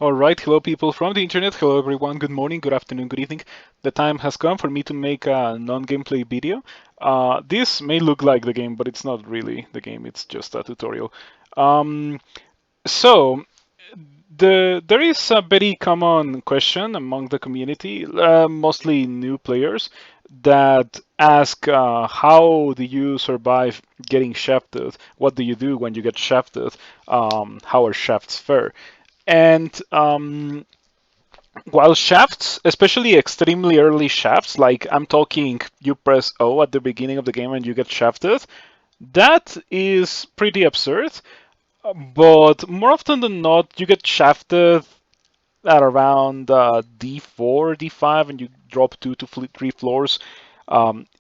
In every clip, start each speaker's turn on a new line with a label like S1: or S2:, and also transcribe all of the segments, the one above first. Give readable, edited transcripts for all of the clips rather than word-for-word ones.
S1: All right, hello people from the internet. Hello everyone. Good morning, good afternoon, good evening. The time has come for me to make a non-gameplay video. This may look like the game, but it's not really the game. It's just a tutorial. Um, so there is a very common question among the community, mostly new players, that ask how do you survive getting shafted? What do you do when you get shafted? How are shafts fair? And while shafts, especially extremely early shafts, like I'm talking you press O at the beginning of the game and you get shafted, that is pretty absurd. But more often than not, you get shafted at around D4, D5, and you drop 3 floors.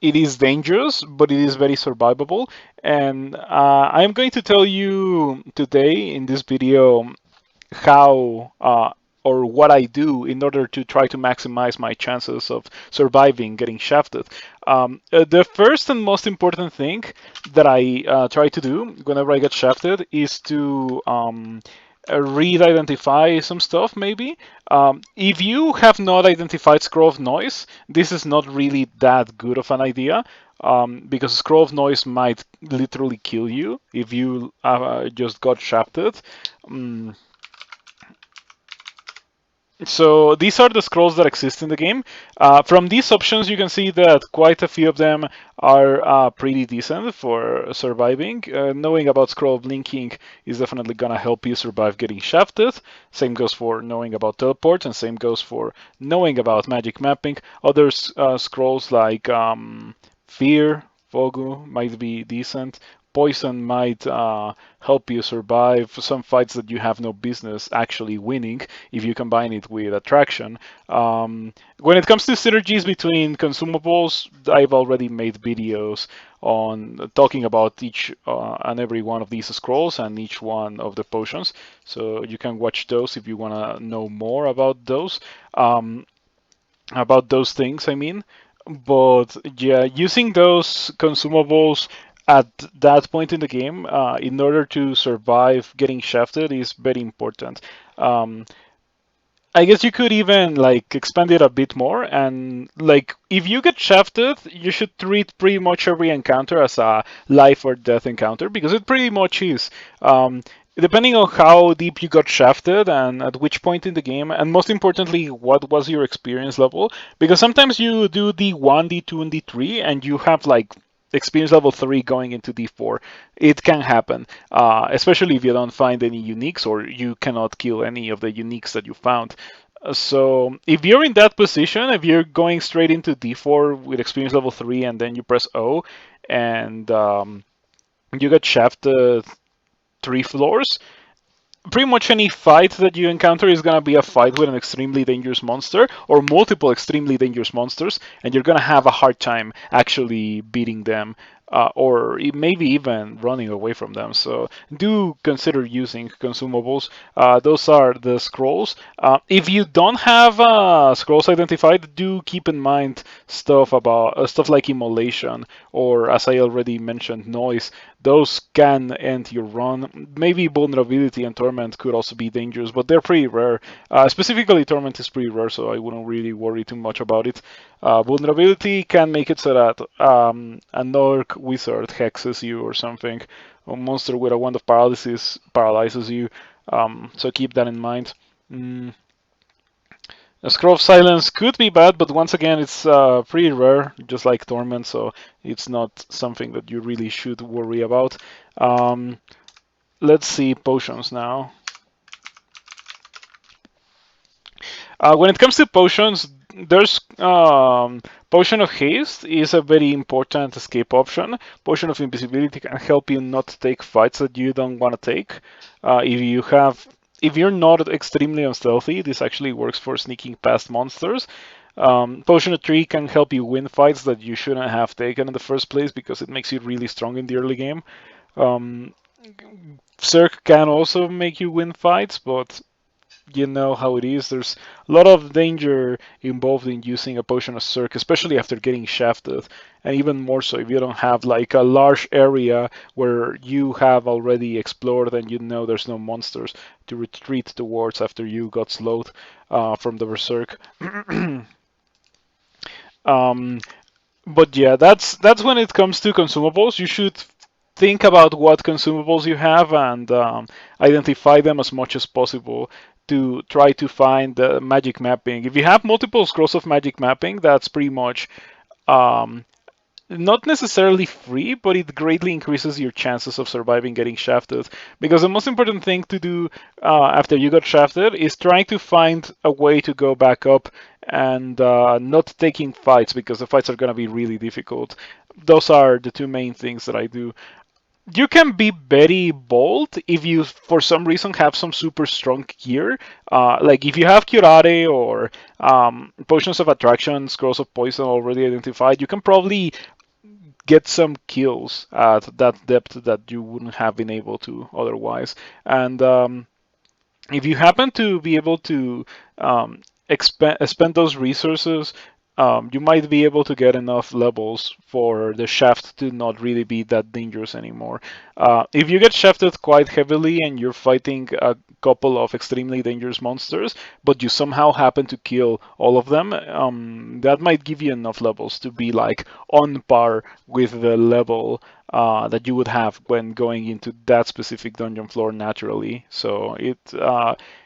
S1: It is dangerous, but it is very survivable. And I'm going to tell you today in this video how or what I do in order to try to maximize my chances of surviving getting shafted. The first and most important thing that I try to do whenever I get shafted is to read identify some stuff maybe. If you have not identified scroll of noise, this is not really that good of an idea. Because scroll of noise might literally kill you if you just got shafted. Um, so these are the scrolls that exist in the game. From these options, you can see that quite a few of them are pretty decent for surviving. Knowing about scroll blinking is definitely gonna help you survive getting shafted. Same goes for knowing about teleport, and same goes for knowing about magic mapping. Other scrolls like fear, fogu might be decent. Poison might help you survive some fights that you have no business actually winning if you combine it with attraction. When it comes to synergies between consumables, I've already made videos on talking about each and every one of these scrolls and each one of the potions. So you can watch those if you want to know more about those things, I mean. But yeah, using those consumables at that point in the game in order to survive getting shafted is very important. Um, I guess you could even like expand it a bit more and like if you get shafted, you should treat pretty much every encounter as a life or death encounter because it pretty much is. Depending on how deep you got shafted and at which point in the game, and most importantly, what was your experience level, because sometimes you do D1, D2, and D3, and you have like experience level 3 going into D4. It can happen, especially if you don't find any uniques or you cannot kill any of the uniques that you found. So if you're in that position, if you're going straight into D4 with experience level 3 and then you press O and you get shafted 3 floors, pretty much any fight that you encounter is going to be a fight with an extremely dangerous monster or multiple extremely dangerous monsters, and you're going to have a hard time actually beating them or maybe even running away from them. So do consider using consumables. Those are the scrolls. If you don't have scrolls identified, do keep in mind stuff about stuff like immolation or, as I already mentioned, noise. Those can end your run. Maybe vulnerability and torment could also be dangerous, but they're pretty rare. Specifically, torment is pretty rare, so I wouldn't really worry too much about it. Vulnerability can make it so that an orc wizard hexes you or something. A monster with a wand of paralysis paralyzes you. So keep that in mind. Mm. A scroll of silence could be bad, but once again, it's pretty rare, just like torment, so it's not something that you really should worry about. Um, let's see potions now. When it comes to potions, there's Potion of Haste is a very important escape option. Potion of Invisibility can help you not take fights that you don't want to take. If you're not extremely unstealthy, this actually works for sneaking past monsters. Potion of Tree can help you win fights that you shouldn't have taken in the first place because it makes you really strong in the early game. Um, Circ can also make you win fights, but you know how it is. There's a lot of danger involved in using a potion of Cirque, especially after getting shafted, and even more so if you don't have like a large area where you have already explored and you know there's no monsters to retreat towards after you got slowed from the Berserk. um, but yeah, that's when it comes to consumables. You should think about what consumables you have and identify them as much as possible to try to find the magic mapping. If you have multiple scrolls of magic mapping, that's pretty much um, not necessarily free, but it greatly increases your chances of surviving getting shafted. Because the most important thing to do after you got shafted is trying to find a way to go back up and not taking fights because the fights are going to be really difficult. Those are the two main things that I do. You can be very bold if you, for some reason, have some super strong gear. Like if you have Curare or Potions of Attraction, Scrolls of Poison already identified, you can probably get some kills at that depth that you wouldn't have been able to otherwise. And if you happen to be able to spend those resources, you might be able to get enough levels for the shaft to not really be that dangerous anymore. If you get shafted quite heavily and you're fighting a couple of extremely dangerous monsters, but you somehow happen to kill all of them, that might give you enough levels to be like on par with the level that you would have when going into that specific dungeon floor naturally. So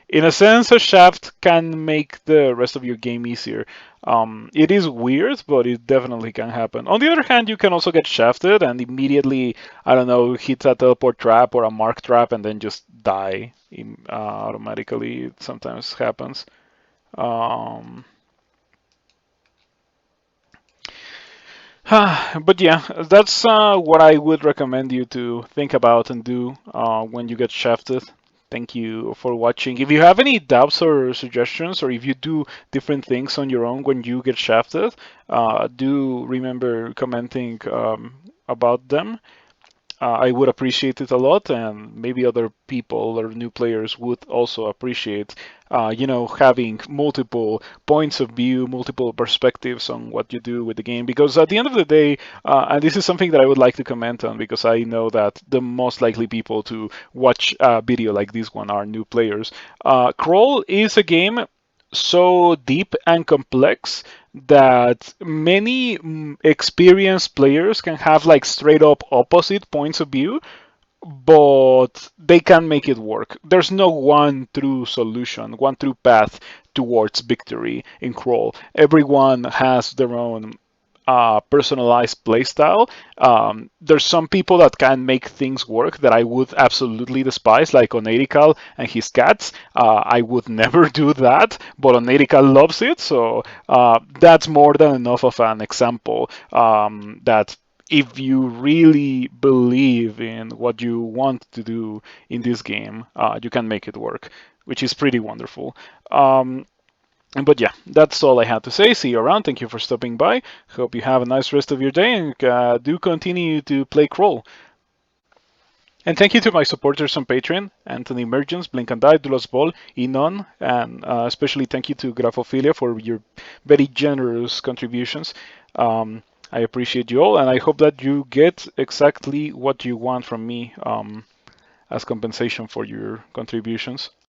S1: in a sense, a shaft can make the rest of your game easier. It is weird, but it definitely can happen. On the other hand, you can also get shafted and immediately, I don't know, hit a teleport trap or a mark trap and then just die automatically. It sometimes happens. Um, but yeah, that's what I would recommend you to think about and do when you get shafted. Thank you for watching. If you have any doubts or suggestions, or if you do different things on your own when you get shafted, do remember commenting about them. I would appreciate it a lot, and maybe other people or new players would also appreciate, having multiple points of view, multiple perspectives on what you do with the game. Because at the end of the day, and this is something that I would like to comment on, because I know that the most likely people to watch a video like this one are new players. Crawl is a game so deep and complex that many experienced players can have like straight up opposite points of view, but they can make it work. There's no one true solution, one true path towards victory in Crawl. Everyone has their own personalized playstyle. There's some people that can make things work that I would absolutely despise, like Onerical and his cats. I would never do that, but Onerical loves it, so that's more than enough of an example that if you really believe in what you want to do in this game, you can make it work, which is pretty wonderful. But yeah, that's all I had to say. See you around. Thank you for stopping by. Hope you have a nice rest of your day and do continue to play Crawl. And thank you to my supporters on Patreon, Anthony Mergens, Blink and Die, Dulos Ball, Inon, and especially thank you to Grapophilia for your very generous contributions. I appreciate you all, and I hope that you get exactly what you want from me as compensation for your contributions.